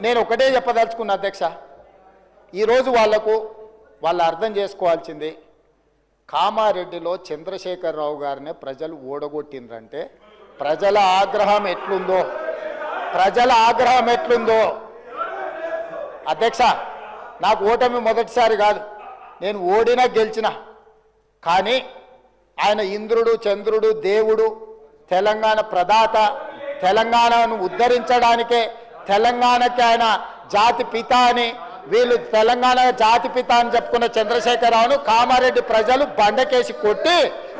నేను ఒకటే చెప్పదలుచుకున్నా అధ్యక్ష, ఈరోజు వాళ్ళు అర్థం చేసుకోవాల్సింది, కామారెడ్డిలో చంద్రశేఖరరావు గారిని ప్రజలు ఓడగొట్టిండ్రంటే ప్రజల ఆగ్రహం ఎట్లుందో అధ్యక్ష, నాకు ఓటమి మొదటిసారి కాదు, నేను ఓడినా గెలిచినా. కానీ ఆయన ఇంద్రుడు చంద్రుడు దేవుడు, తెలంగాణ ప్రదాత, తెలంగాణను ఉద్ధరించడానికే తెలంగాణకి ఆయన జాతి పిత అని, వీళ్ళు తెలంగాణ జాతి పిత అని చెప్పుకున్న చంద్రశేఖరరావును కామారెడ్డి ప్రజలు బండకేసి కొట్టి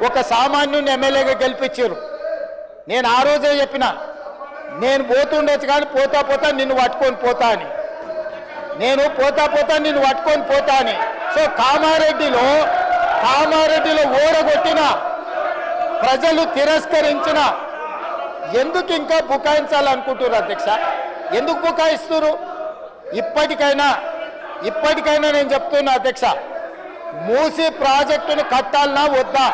ఒక సామాన్యుని ఎమ్మెల్యేగా గెలిపించారు. నేను ఆ రోజే చెప్పిన, నేను పోతుండొచ్చు కానీ పోతా నిన్ను పట్టుకొని పోతా అని, నేను పోతా నిన్ను పట్టుకొని పోతా అని. సో కామారెడ్డిలో ఓడగొట్టిన ప్రజలు తిరస్కరించిన ఎందుకు ఇంకా బుకాయించాలనుకుంటున్నారు అధ్యక్ష? ఎందుకు బుకాయిస్తున్నారు? ఇప్పటికైనా నేను చెప్తున్నా అధ్యక్ష, మూసీ ప్రాజెక్టును కట్టాలన్నా వద్దా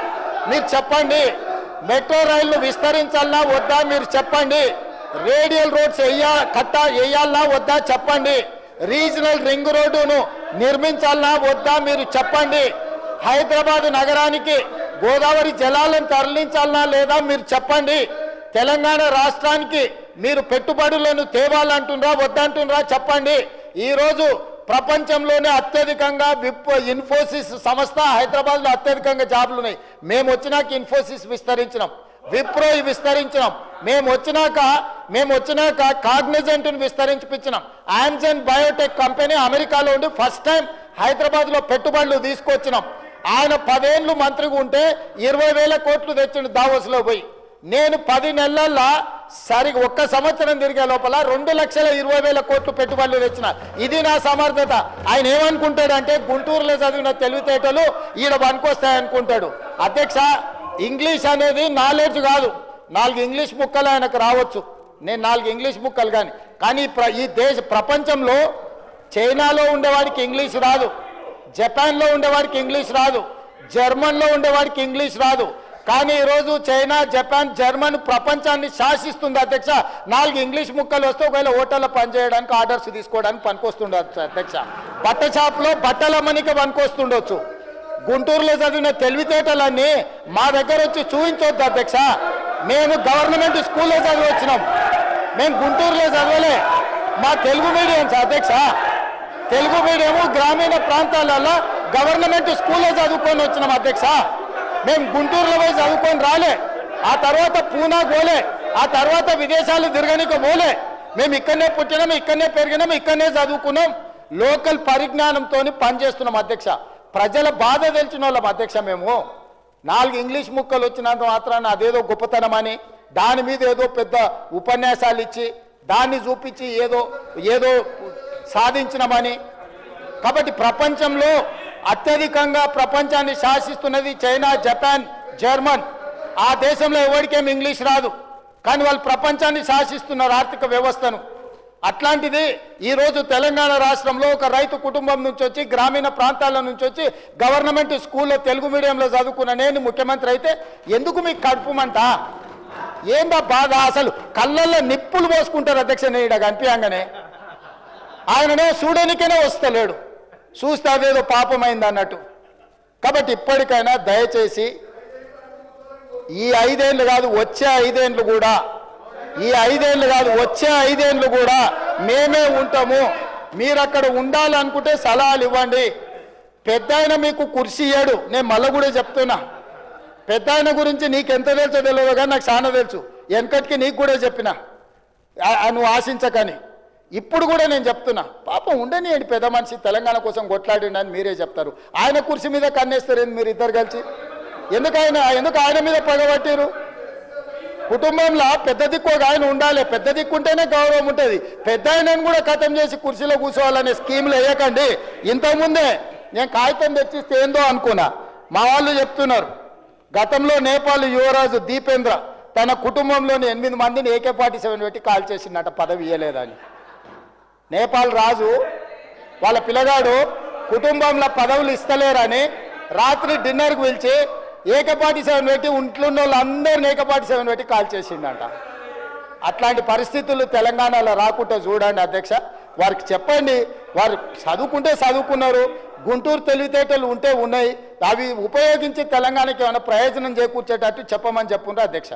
మీరు చెప్పండి, మెట్రో రైళ్లు విస్తరించాలన్నా వద్దా మీరు చెప్పండి, రేడియల్ రోడ్స్ వేయాలన్నా వద్దా చెప్పండి, రీజనల్ రింగ్ రోడ్డును నిర్మించాలన్నా వద్దా మీరు చెప్పండి, హైదరాబాద్ నగరానికి గోదావరి జలాలను తరలించాలన్నా లేదా మీరు చెప్పండి, తెలంగాణ రాష్ట్రానికి మీరు పెట్టుబడులను తేవాలంటున్నారా వద్దంటున్నారా చెప్పండి. ఈరోజు ప్రపంచంలోనే అత్యధికంగా ఇన్ఫోసిస్ సంస్థ హైదరాబాద్లో అత్యధికంగా జాబులు ఉన్నాయి. మేము వచ్చినాక ఇన్ఫోసిస్ విస్తరించినాం, విప్రో విస్తరించినాం, మేము వచ్చినాక కాగ్నిజెంట్ను విస్తరించిపించినాం. ఆమ్జన్ బయోటెక్ కంపెనీ అమెరికాలో ఉండి ఫస్ట్ టైం హైదరాబాద్లో పెట్టుబడులు తీసుకొచ్చినాం. ఆయన 10 ఏళ్ళు మంత్రిగా ఉంటే 20,000 కోట్లు తెచ్చిండు దావోస్లో పోయి. నేను 10 నెలల్లో సరిగ్గా 1 సంవత్సరం తిరిగే లోపల 2,20,000 కోట్లు పెట్టుబడులు తెచ్చిన. ఇది నా సమర్థత. ఆయన ఏమనుకుంటాడంటే గుంటూరులో చదివిన తెలివితేటలు ఈడ పనికొస్తాయనుకుంటాడు. అధ్యక్ష, ఇంగ్లీష్ అనేది నాలెడ్జ్ కాదు. 4 ఇంగ్లీష్ ముక్కలు ఆయనకు రావచ్చు, నేను 4 ఇంగ్లీష్ ముక్కలు కానీ ఈ ప్రపంచంలో చైనాలో ఉండేవాడికి ఇంగ్లీష్ రాదు, జపాన్లో ఉండేవాడికి ఇంగ్లీష్ రాదు, జర్మన్లో ఉండేవాడికి ఇంగ్లీష్ రాదు. కానీ ఈరోజు చైనా, జపాన్, జర్మన్ ప్రపంచాన్ని శాసిస్తుంది అధ్యక్ష. 4 ఇంగ్లీష్ ముక్కలు వస్తే ఒకవేళ హోటల్లో పనిచేయడానికి ఆర్డర్స్ తీసుకోవడానికి పనికొస్తుండొచ్చు అధ్యక్ష. బట్ట షాప్లో బట్టల అమ్మనికి పనికొస్తుండొచ్చు. గుంటూరులో చదివిన తెలివితేటలన్నీ మా దగ్గర వచ్చి చూపించవద్దు అధ్యక్ష. మేము గవర్నమెంట్ స్కూల్లో చదివి వచ్చినాం, మేము గుంటూరులో చదవలే. మా తెలుగు మీడియంస్ అధ్యక్ష, తెలుగు మీడియము గ్రామీణ ప్రాంతాలలో గవర్నమెంట్ స్కూల్లో చదువుకొని వచ్చినాం అధ్యక్ష. మేము గుంటూరులో పోయి చదువుకొని రాలే, ఆ తర్వాత పూనా పోలే, ఆ తర్వాత విదేశాలు తిరగనికి పోలే. మేము ఇక్కడనే పుట్టినాం, ఇక్కడనే పెరిగినాం, ఇక్కడనే చదువుకున్నాం. లోకల్ పరిజ్ఞానంతో పనిచేస్తున్నాం అధ్యక్ష. ప్రజల బాధ తెలిసిన వాళ్ళం అధ్యక్ష. మేము 4 ఇంగ్లీష్ ముక్కలు వచ్చినంత మాత్రాన అదేదో గొప్పతనం అని దాని మీద ఏదో పెద్ద ఉపన్యాసాలు ఇచ్చి దాన్ని చూపించి ఏదో సాధించినమని. కాబట్టి ప్రపంచంలో అత్యధికంగా ప్రపంచాన్ని శాసిస్తున్నది చైనా, జపాన్, జర్మన్. ఆ దేశంలో ఎవరికేం ఇంగ్లీష్ రాదు, కానీ వాళ్ళు ప్రపంచాన్ని శాసిస్తున్నారు ఆర్థిక వ్యవస్థను. అట్లాంటిది ఈరోజు తెలంగాణ రాష్ట్రంలో ఒక రైతు కుటుంబం నుంచి వచ్చి గ్రామీణ ప్రాంతాల నుంచి వచ్చి గవర్నమెంట్ స్కూల్లో తెలుగు మీడియంలో చదువుకున్న నేను ముఖ్యమంత్రి అయితే ఎందుకు మీకు కడుపుమంట? ఏందా బాధ? అసలు కళ్ళల్లో నిప్పులు పోసుకుంటారు అధ్యక్ష. నేను ఇక్కడ కనిపించగానే ఆయననే చూడనికైనా వస్తలేడు, చూస్తే అదేదో పాపమైంది అన్నట్టు. కాబట్టి ఇప్పటికైనా దయచేసి ఈ 5 ఏళ్ళు కాదు వచ్చే 5 ఏళ్ళు కూడా, ఈ 5 ఏళ్ళు కాదు వచ్చే 5 ఏళ్ళు కూడా మేమే ఉంటాము. మీరు అక్కడ ఉండాలనుకుంటే సలహాలు ఇవ్వండి. పెద్ద ఆయన మీకు కుర్చీ ఇయ్యడు. నేను మళ్ళీ కూడా చెప్తున్నా, పెద్ద ఆయన గురించి నీకు ఎంత తెలుసో తెలియదు కానీ నాకు చాలా తెలుసు. వెనకటికి నీకు కూడా చెప్పిన, నువ్వు ఆశించకని. ఇప్పుడు కూడా నేను చెప్తున్నా, పాపం ఉండనియండి, పెద్ద మనిషి తెలంగాణ కోసం కొట్లాడిండి అని మీరే చెప్తారు. ఆయన కుర్చీ మీద కన్నేస్తారు మీరు ఇద్దరు కలిసి. ఎందుకు ఆయన మీద పగబట్టారు? కుటుంబంలో పెద్ద దిక్కు ఒక ఆయన ఉండాలి, పెద్ద దిక్కు ఉంటేనే గౌరవం ఉంటుంది. పెద్ద ఆయనను కూడా ఖతం చేసి కుర్చీలో కూర్చోవాలనే స్కీమ్లు వేయకండి. ఇంతకుముందే నేను కాగితం తెచ్చిస్తే ఏందో అనుకున్నా, మా వాళ్ళు చెప్తున్నారు గతంలో నేపాల్ యువరాజు దీపేంద్ర తన కుటుంబంలోని 8 మందిని AK-47 పెట్టి కాల్ చేసిందట, పదవి ఇయ్యలేదని. నేపాల్ రాజు వాళ్ళ పిల్లగాడు కుటుంబంలో పదవులు ఇస్తలేరని రాత్రి డిన్నర్కి పిలిచి AK-47 పెట్టి ఇంట్లో వాళ్ళందరినీ AK-47 పెట్టి కాల్ చేసిండంట. అట్లాంటి పరిస్థితులు తెలంగాణలో రాకుండా చూడండి అధ్యక్ష. వారికి చెప్పండి. వారు చదువుకుంటే చదువుకున్నారు, గుంటూరు తెలివితేటలు ఉంటే ఉన్నాయి, అవి ఉపయోగించి తెలంగాణకి ఏమైనా ప్రయోజనం చేకూర్చేటట్టు చెప్పమని చెప్పుండ్రు అధ్యక్ష.